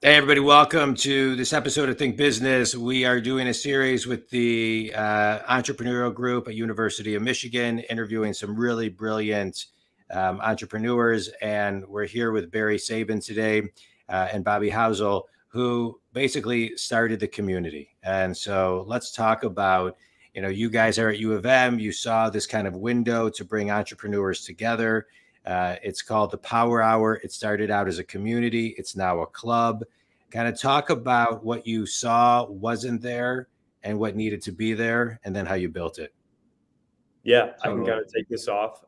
Hey, everybody, welcome to this episode of Think Business. We are doing a series with the entrepreneurial group at University of Michigan, interviewing some really brilliant entrepreneurs. And we're here with Barry Sabin today and Bobby Housel, who basically started the community. And so let's talk about, you guys are at U of M. You saw this kind of window to bring entrepreneurs together. It's called the Power Hour. It started out as a community. It's now a club. Kind of talk about what you saw wasn't there and what needed to be there, and then how you built it. Yeah, I can Totally. kind of take this off.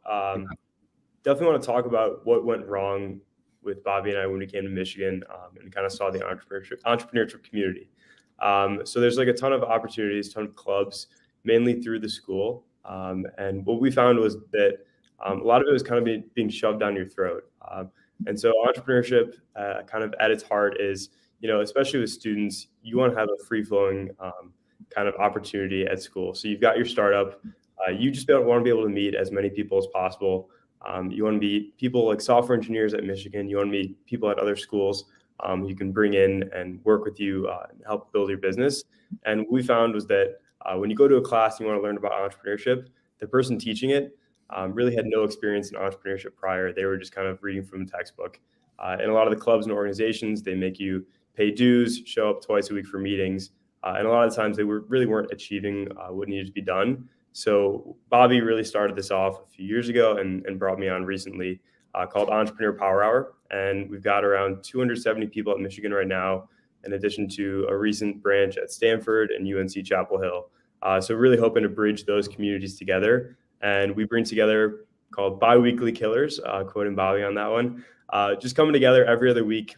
Definitely want to talk about what went wrong with Bobby and I when we came to Michigan and kind of saw the entrepreneurship community. So there's like a ton of opportunities, ton of clubs, mainly through the school. And what we found was that a lot of it was kind of being shoved down your throat. And so entrepreneurship kind of at its heart is, especially with students, you want to have a free flowing kind of opportunity at school. So you've got your startup. You just don't want to be able to meet as many people as possible. You want to be people like software engineers at Michigan. You want to meet people at other schools you can bring in and work with you and help build your business. And what we found was that when you go to a class and you want to learn about entrepreneurship, the person teaching it really had no experience in entrepreneurship prior. They were just kind of reading from the textbook. And a lot of the clubs and organizations, they make you pay dues, show up twice a week for meetings. And a lot of times they really weren't achieving what needed to be done. So Bobby really started this off a few years ago and brought me on recently called Entrepreneur Power Hour. And we've got around 270 people at Michigan right now, in addition to a recent branch at Stanford and UNC Chapel Hill. So really hoping to bridge those communities together. And we bring together called Bi-Weekly Killers, quoting Bobby on that one, just coming together every other week.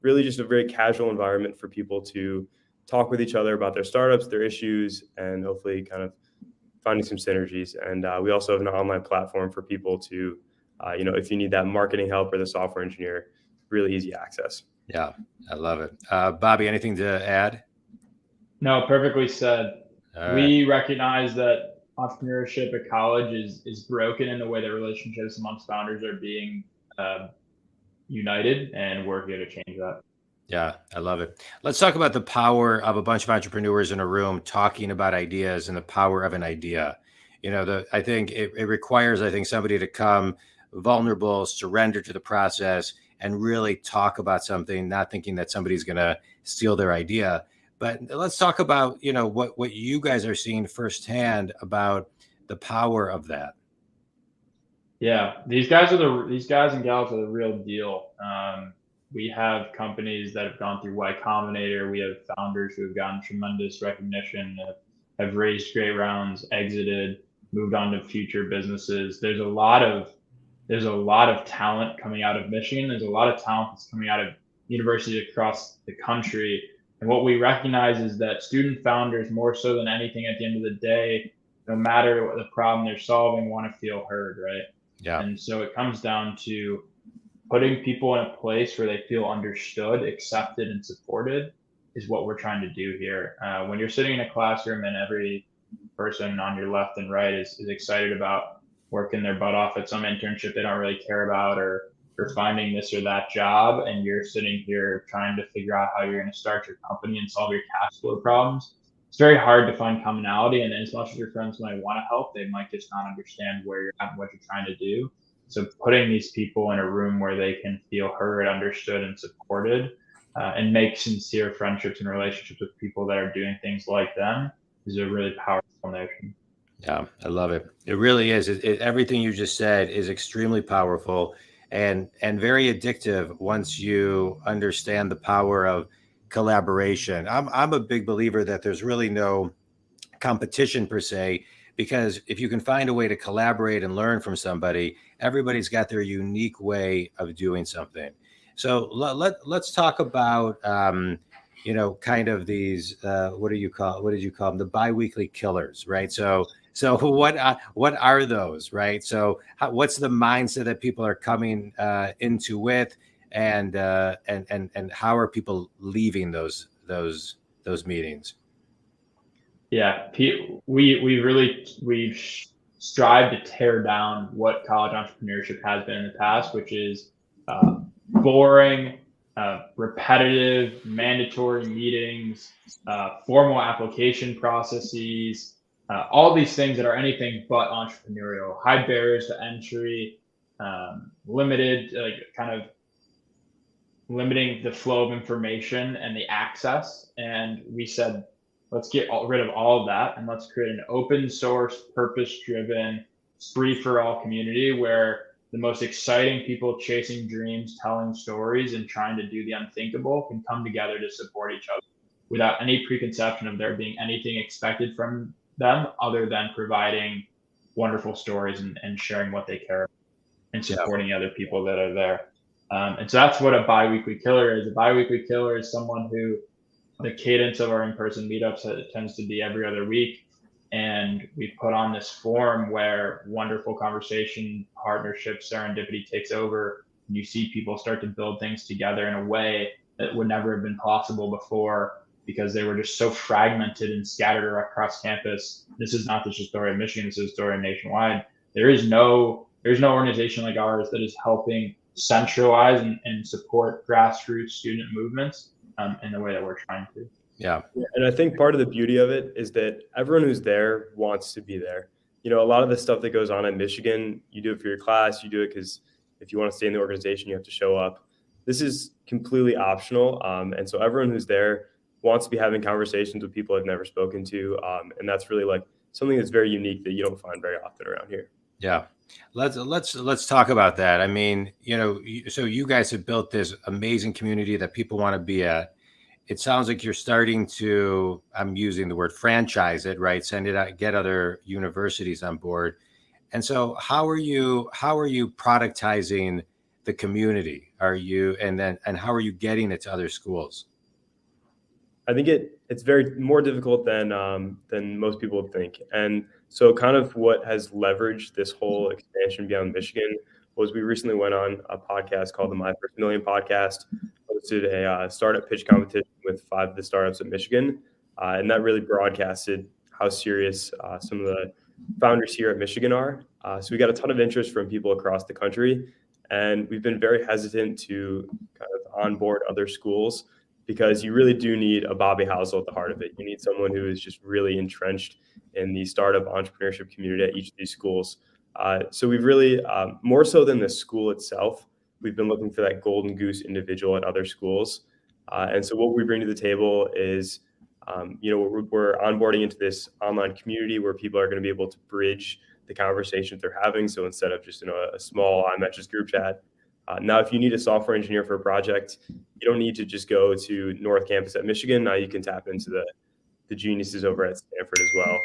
Really just a very casual environment for people to talk with each other about their startups, their issues, and hopefully kind of finding some synergies. And we also have an online platform for people to, if you need that marketing help or the software engineer, really easy access. Yeah, I love it. Bobby, anything to add? No, perfectly said. All right. We recognize that entrepreneurship at college is broken in the way that relationships amongst founders are being united, and we're here to change that. Yeah, I love it. Let's talk about the power of a bunch of entrepreneurs in a room talking about ideas and the power of an idea. I think it requires, somebody to come vulnerable, surrender to the process, and really talk about something, not thinking that somebody's going to steal their idea. But let's talk about, what you guys are seeing firsthand about the power of that. Yeah, these guys and gals are the real deal. We have companies that have gone through Y Combinator. We have founders who have gotten tremendous recognition, have raised great rounds, exited, moved on to future businesses. There's a lot of talent coming out of Michigan. There's a lot of talent that's coming out of universities across the country. And what we recognize is that student founders, more so than anything at the end of the day, no matter what the problem they're solving, want to feel heard, right? Yeah. And so it comes down to putting people in a place where they feel understood, accepted, and supported is what we're trying to do here. When you're sitting in a classroom and every person on your left and right is excited about working their butt off at some internship they don't really care about, or finding this or that job, and you're sitting here trying to figure out how you're going to start your company and solve your cash flow problems, it's very hard to find commonality. And as much as your friends might want to help, they might just not understand where you're at and what you're trying to do. So putting these people in a room where they can feel heard, understood, and supported, and make sincere friendships and relationships with people that are doing things like them is a really powerful notion. Yeah, I love it. It really is. Everything you just said is extremely powerful and very addictive once you understand the power of collaboration. I'm a big believer that there's really no competition per se, because if you can find a way to collaborate and learn from somebody, everybody's got their unique way of doing something. So let's talk about kind of these what did you call them, the biweekly killers, right? So what are those, right? So what's the mindset that people are coming into with, and how are people leaving those meetings? Yeah, we've strived to tear down what college entrepreneurship has been in the past, which is boring, repetitive, mandatory meetings, formal application processes, all these things that are anything but entrepreneurial, high barriers to entry, limited, kind of limiting the flow of information and the access. And we said, let's get rid of all of that and let's create an open source, purpose driven, free for all community where the most exciting people chasing dreams, telling stories, and trying to do the unthinkable can come together to support each other without any preconception of there being anything expected from them other than providing wonderful stories and sharing what they care about and supporting other people that are there. And so that's what a biweekly killer is. A biweekly killer is someone who the cadence of our in-person meetups tends to be every other week. And we put on this forum where wonderful conversation, partnership, serendipity takes over. And you see people start to build things together in a way that would never have been possible before because they were just so fragmented and scattered across campus. This is not just a story of Michigan, this is a story nationwide. There's no organization like ours that is helping centralize and support grassroots student movements in the way that we're trying to. Yeah. And I think part of the beauty of it is that everyone who's there wants to be there. You know, a lot of the stuff that goes on in Michigan, you do it for your class, you do it because if you want to stay in the organization, you have to show up. This is completely optional. And so everyone who's there wants to be having conversations with people I've never spoken to. And that's really like something that's very unique that you don't find very often around here. Yeah. Let's talk about that. I mean, you know, so you guys have built this amazing community that people want to be at. It sounds like you're starting to, I'm using the word franchise it, right? Send it out, get other universities on board. And so how are you productizing the community? And how are you getting it to other schools? I think it's very more difficult than most people would think. And so kind of what has leveraged this whole expansion beyond Michigan was we recently went on a podcast called the My First Million podcast, hosted a startup pitch competition with 5 of the startups at Michigan. And that really broadcasted how serious some of the founders here at Michigan are. So we got a ton of interest from people across the country. And we've been very hesitant to kind of onboard other schools because you really do need a Bobby Housel at the heart of it. You need someone who is just really entrenched in the startup entrepreneurship community at each of these schools. So we've really, more so than the school itself, we've been looking for that golden goose individual at other schools. And so what we bring to the table is, we're onboarding into this online community where people are going to be able to bridge the conversations they're having. So instead of just a small iMetches group chat, now if you need a software engineer for a project, you don't need to just go to North Campus at Michigan. Now you can tap into the geniuses over at Stanford as well.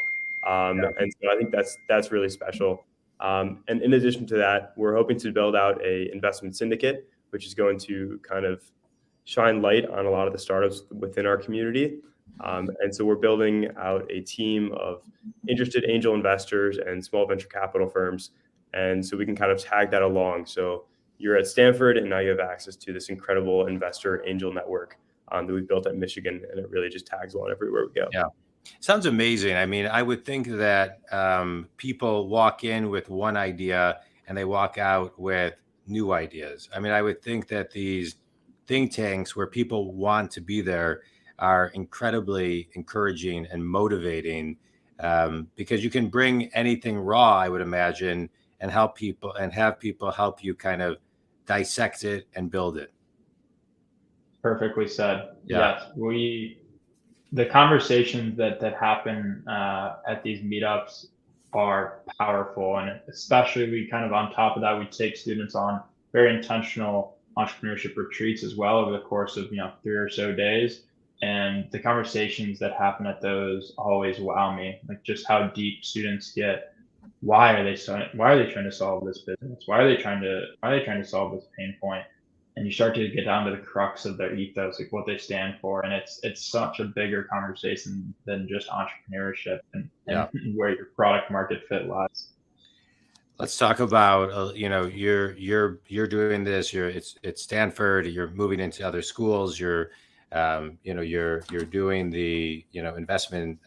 And so I think that's really special. And in addition to that, we're hoping to build out a investment syndicate, which is going to kind of shine light on a lot of the startups within our community. And so we're building out a team of interested angel investors and small venture capital firms. And so we can kind of tag that along. So you're at Stanford and now you have access to this incredible investor angel network that we've built at Michigan. And it really just tags along everywhere we go. Yeah. Sounds amazing. I mean, I would think that people walk in with one idea and they walk out with new ideas. I mean, I would think that these think tanks where people want to be there are incredibly encouraging and motivating because you can bring anything raw, I would imagine, and help people and have people help you kind of dissect it and build it. Perfectly said. Yeah. Yes, the conversations that happen at these meetups are powerful, and especially we kind of on top of that, we take students on very intentional entrepreneurship retreats as well over the course of 3 or so days. And the conversations that happen at those always wow me, like just how deep students get. Why are they trying to solve this business? Why are they trying to solve this pain point? And you start to get down to the crux of their ethos, like what they stand for. And it's such a bigger conversation than just entrepreneurship and where your product market fit lies. Let's talk about, you're doing this, it's Stanford, you're moving into other schools, you're doing the, investment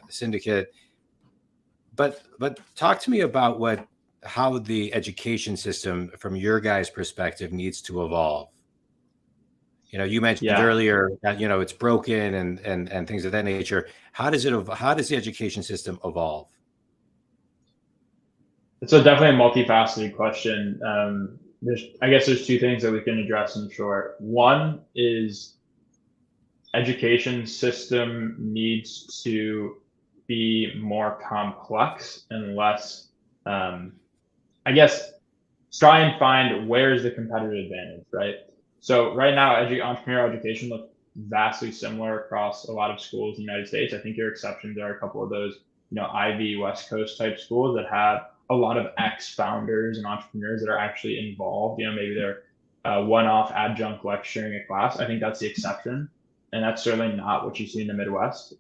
syndicate, but talk to me about how the education system from your guys' perspective needs to evolve. You mentioned Yeah. earlier that, it's broken and things of that nature. How does the education system evolve? It's definitely a multifaceted question. I guess there's two things that we can address in short. One is education system needs to be more complex and less, I guess, try and find where is the competitive advantage, right? So right now, entrepreneurial education looks vastly similar across a lot of schools in the United States. I think your exceptions are a couple of those, Ivy West Coast type schools that have a lot of ex-founders and entrepreneurs that are actually involved. Maybe they're one-off adjunct lecturing a class. I think that's the exception, and that's certainly not what you see in the Midwest.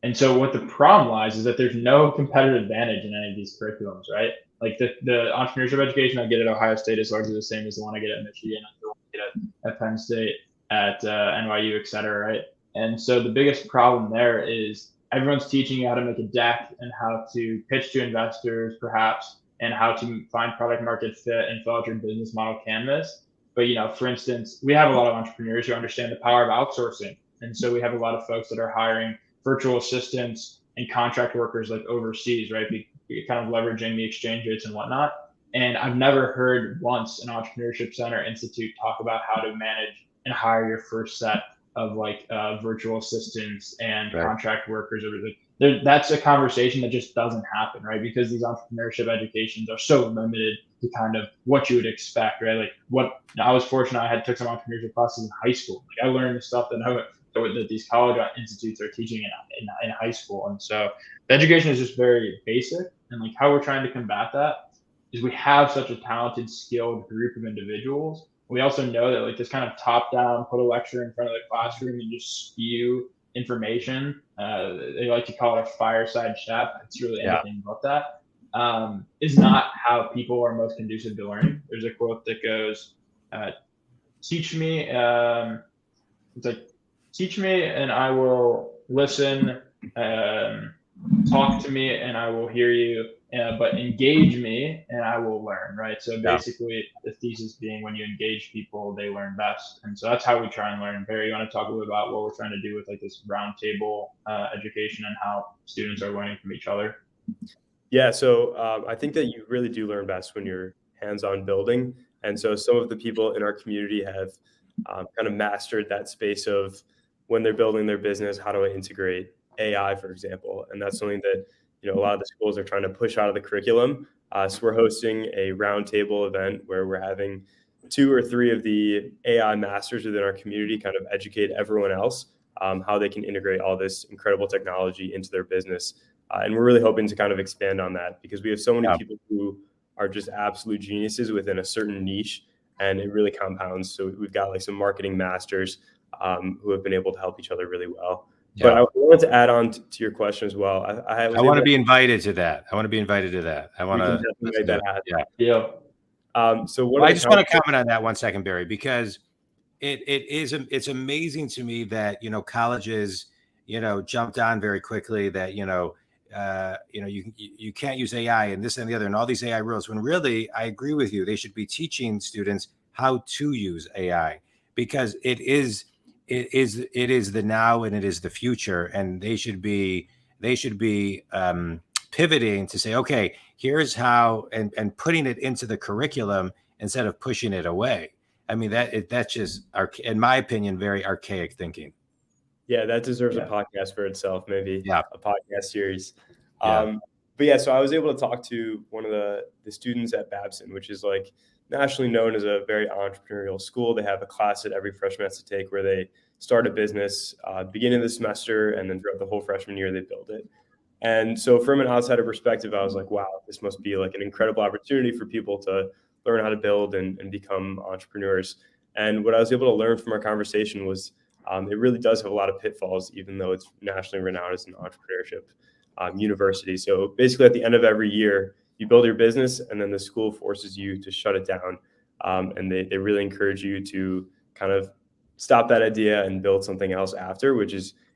And so what the problem lies is that there's no competitive advantage in any of these curriculums, right? Like the entrepreneurship education I get at Ohio State is largely the same as the one I get at Michigan, the one I get at Penn State, at NYU, et cetera, right? And so the biggest problem there is everyone's teaching you how to make a deck and how to pitch to investors, perhaps, and how to find product market fit and fill out your business model canvas. But for instance, we have a lot of entrepreneurs who understand the power of outsourcing, and so we have a lot of folks that are hiring virtual assistants and contract workers like overseas, right? Kind of leveraging the exchange rates and whatnot. And I've never heard once an Entrepreneurship Center Institute talk about how to manage and hire your first set of virtual assistants and contract workers. That's a conversation that just doesn't happen, right? Because these entrepreneurship educations are so limited to kind of what you would expect, right? I was fortunate I took some entrepreneurship classes in high school. I learned the stuff that these college institutes are teaching in high school. And so the education is just very basic. And how we're trying to combat that is we have such a talented, skilled group of individuals. We also know that this kind of top down, put a lecture in front of the classroom and just spew information. They like to call it a fireside chat. It's really anything but that. Is not how people are most conducive to learning. There's a quote that goes, teach me, teach me and I will listen, talk to me and I will hear you, but engage me and I will learn, right? So basically the thesis being when you engage people, they learn best. And so that's how we try and learn. Barry, you want to talk a little about what we're trying to do with this roundtable education and how students are learning from each other? Yeah, so I think that you really do learn best when you're hands-on building. And so some of the people in our community have kind of mastered that space of when they're building their business, how do I integrate AI, for example? And that's something that a lot of the schools are trying to push out of the curriculum. So we're hosting a roundtable event where we're having 2 or 3 of the AI masters within our community kind of educate everyone else how they can integrate all this incredible technology into their business. And we're really hoping to kind of expand on that because we have so many people who are just absolute geniuses within a certain niche, and it really compounds. So we've got some marketing masters who have been able to help each other really well. Yeah. But I wanted to add on to your question as well. I want to be invited to that. I want to make that happen. Yeah. So I just want to comment on that 1 second, Barry, because it's amazing to me that colleges jumped on very quickly that you can't use AI and this and the other and all these AI rules, when really I agree with you. They should be teaching students how to use AI, because it is the now and it is the future, and they should be pivoting to say, okay, here's how, and putting it into the curriculum instead of pushing it away. I mean, that's just, in my opinion, very archaic thinking. Yeah, that deserves a podcast for itself, maybe a podcast series. Yeah. But yeah, so I was able to talk to one of the students at Babson, which is nationally known as a very entrepreneurial school. They have a class that every freshman has to take where they start a business beginning of the semester, and then throughout the whole freshman year, they build it. And so from an outsider perspective, I was like, wow, this must be an incredible opportunity for people to learn how to build and become entrepreneurs. And what I was able to learn from our conversation was it really does have a lot of pitfalls, even though it's nationally renowned as an entrepreneurship university. So basically at the end of every year, you build your business and then the school forces you to shut it down. And they really encourage you to kind of stop that idea and build something else after,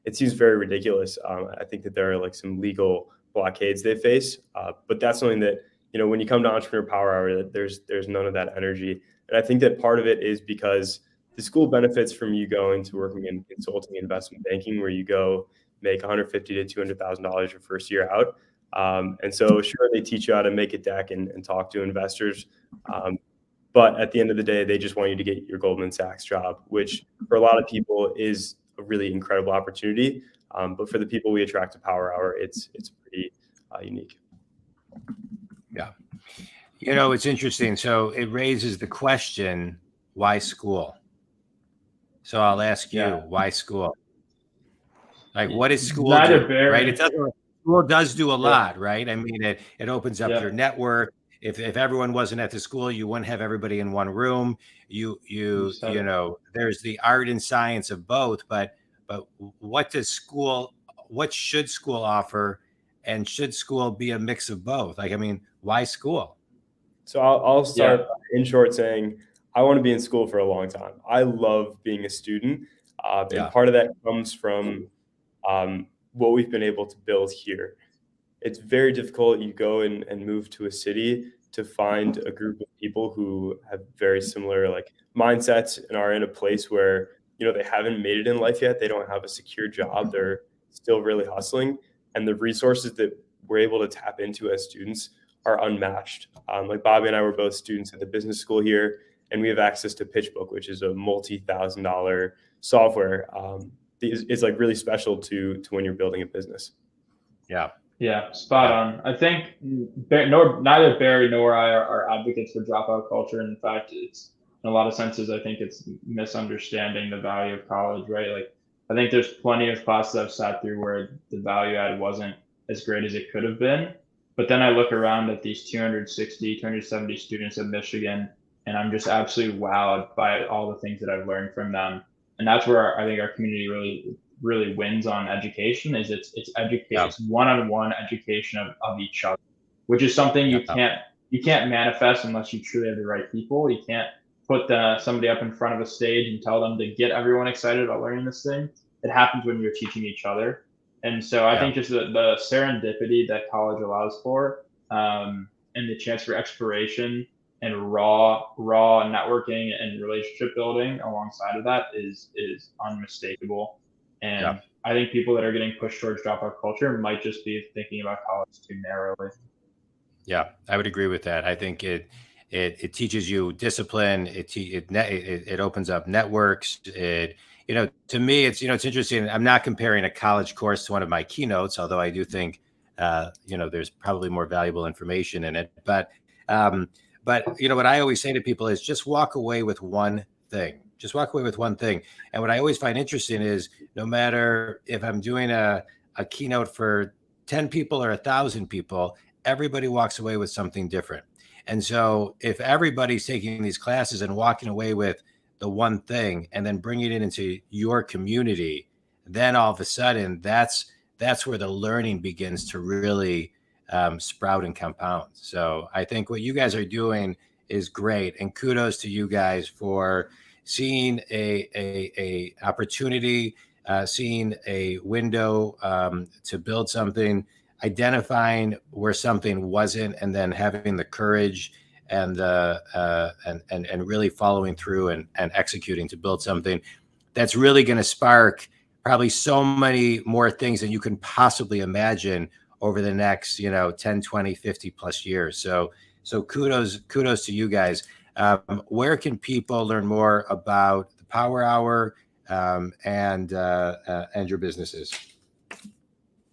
it seems very ridiculous. I think that there are some legal blockades they face, but that's something that, when you come to Entrepreneur Power Hour, there's none of that energy. And I think that part of it is because the school benefits from you going to working in consulting investment banking, where you go make $150,000 to $200,000 your first year out. And so sure, they teach you how to make a deck and talk to investors. But at the end of the day, they just want you to get your Goldman Sachs job, which for a lot of people is a really incredible opportunity. But for the people we attract to Power Hour, it's pretty unique. Yeah. You know, it's interesting. So it raises the question, why school? So I'll ask you, why school? Like, what does school do? Right? It doesn't. School does do a lot, right? I mean, it opens up your network. If everyone wasn't at the school, you wouldn't have everybody in one room. You know, there's the art and science of both. But what should school offer, and should school be a mix of both? Like, I mean, why school? So I'll start in short saying I want to be in school for a long time. I love being a student, and part of that comes from what we've been able to build here. It's very difficult. You go and move to a city to find a group of people who have very similar like mindsets and are in a place where, you know, they haven't made it in life yet. They don't have a secure job. They're still really hustling. And the resources that we're able to tap into as students are unmatched. Like Bobby and I were both students at the business school here, and we have access to PitchBook, which is a multi-$1,000 software. It's like really special to when you're building a business. Yeah, spot on. I think neither Barry nor I are advocates for dropout culture. In fact, it's in a lot of senses, I think it's misunderstanding the value of college, right? Like, I think there's plenty of classes I've sat through where the value add wasn't as great as it could have been. But then I look around at these 260, 270 students at Michigan, and I'm just absolutely wowed by all the things that I've learned from them. And that's where I think our community really wins on education. Is it's one-on-one education of each other, which is something you can't manifest unless you truly have the right people. You can't put somebody up in front of a stage and tell them to get everyone excited about learning this thing. It happens when you're teaching each other. And so I think just the serendipity that college allows for, and the chance for exploration and raw networking and relationship building alongside of that is unmistakable. And I think people that are getting pushed towards dropout culture might just be thinking about college too narrowly. Yeah, I would agree with that. I think it teaches you discipline. It opens up networks. You know, to me, it's interesting. I'm not comparing a college course to one of my keynotes, although I do think, you know, there's probably more valuable information in it. But you know, what I always say to people is just walk away with one thing. Just walk away with one thing. And what I always find interesting is no matter if I'm doing a keynote for 10 people or 1,000 people, everybody walks away with something different. And so if everybody's taking these classes and walking away with the one thing and then bringing it into your community, then all of a sudden that's where the learning begins to really sprout and compound. So I think what you guys are doing is great, and kudos to you guys for seeing a opportunity, seeing a window to build something, identifying where something wasn't, and then having the courage and really following through and executing to build something that's really going to spark probably so many more things than you can possibly imagine over the next, 10, 20, 50 plus years. So kudos to you guys. Where can people learn more about the Power Hour and your businesses?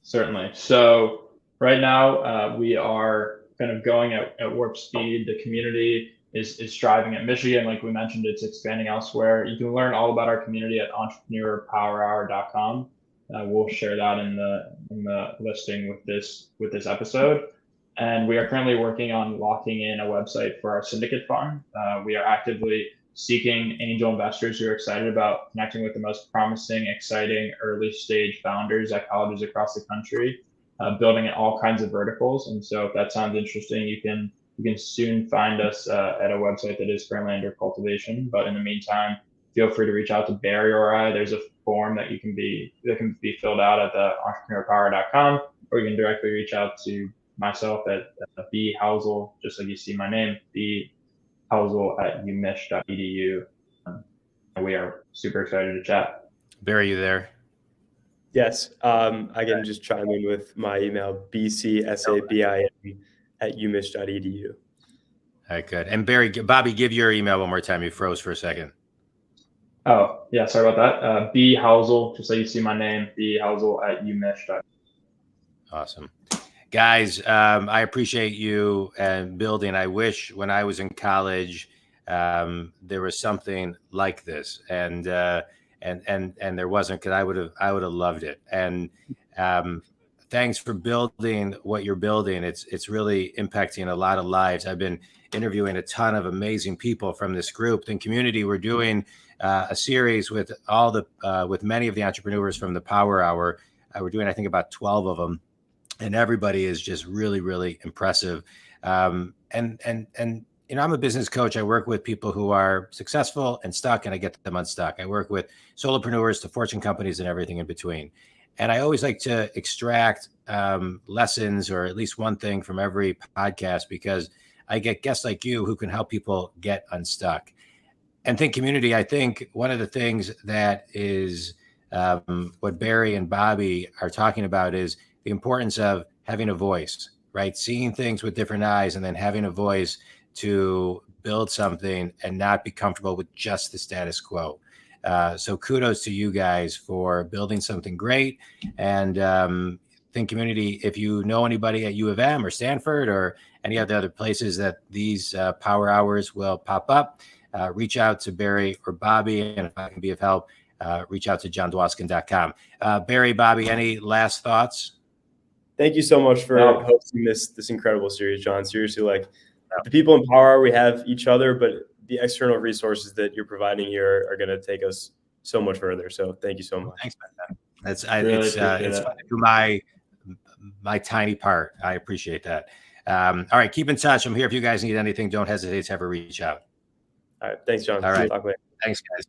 Certainly. So right now we are kind of going at warp speed. The community is thriving at Michigan. Like we mentioned, it's expanding elsewhere. You can learn all about our community at entrepreneurpowerhour.com. We'll share that in the listing with this episode. And we are currently working on locking in a website for our syndicate fund. We are actively seeking angel investors who are excited about connecting with the most promising, exciting early stage founders at colleges across the country, building in all kinds of verticals. And so if that sounds interesting, you can soon find us at a website that is currently under cultivation. But in the meantime, feel free to reach out to Barry or I. There's a form that can be filled out at the entrepreneurpower.com, or you can directly reach out to myself at B Housel, just like you see my name, B Housel at umich.edu. And we are super excited to chat. Barry, you there? Yes. I can just chime in with my email, bcsabin@umich.edu. All right, good. And Barry, Bobby, give your email one more time. You froze for a second. Oh, yeah, sorry about that. B Housel, just like you see my name, bhousel@umich.edu. Awesome. Guys, I appreciate you and building. I wish when I was in college, there was something like this, and there wasn't, because I would have loved it. And thanks for building what you're building. It's really impacting a lot of lives. I've been interviewing a ton of amazing people from this group. In community, we're doing a series with with many of the entrepreneurs from the Power Hour. We're doing, I think, about 12 of them. And everybody is just really, really impressive. And I'm a business coach. I work with people who are successful and stuck, and I get them unstuck. I work with solopreneurs to Fortune companies and everything in between. And I always like to extract lessons, or at least one thing from every podcast, because I get guests like you who can help people get unstuck. And Think Community, I think one of the things that is what Barry and Bobby are talking about is the importance of having a voice, right? Seeing things with different eyes, and then having a voice to build something and not be comfortable with just the status quo. So kudos to you guys for building something great. And Think Community, if you know anybody at U of M or Stanford or any of the other places that these Power Hours will pop up, reach out to Barry or Bobby. And if I can be of help, reach out to johndwoskin.com. Barry, Bobby, any last thoughts? Thank you so much for hosting this incredible series, John. Seriously, like, the people in Power, we have each other, but the external resources that you're providing here are going to take us so much further. So thank you so much. Thanks, man. It's fun to do my tiny part. I appreciate that. All right, keep in touch. I'm here if you guys need anything. Don't hesitate to ever reach out. All right, thanks, John. All right, talk later. Thanks, guys.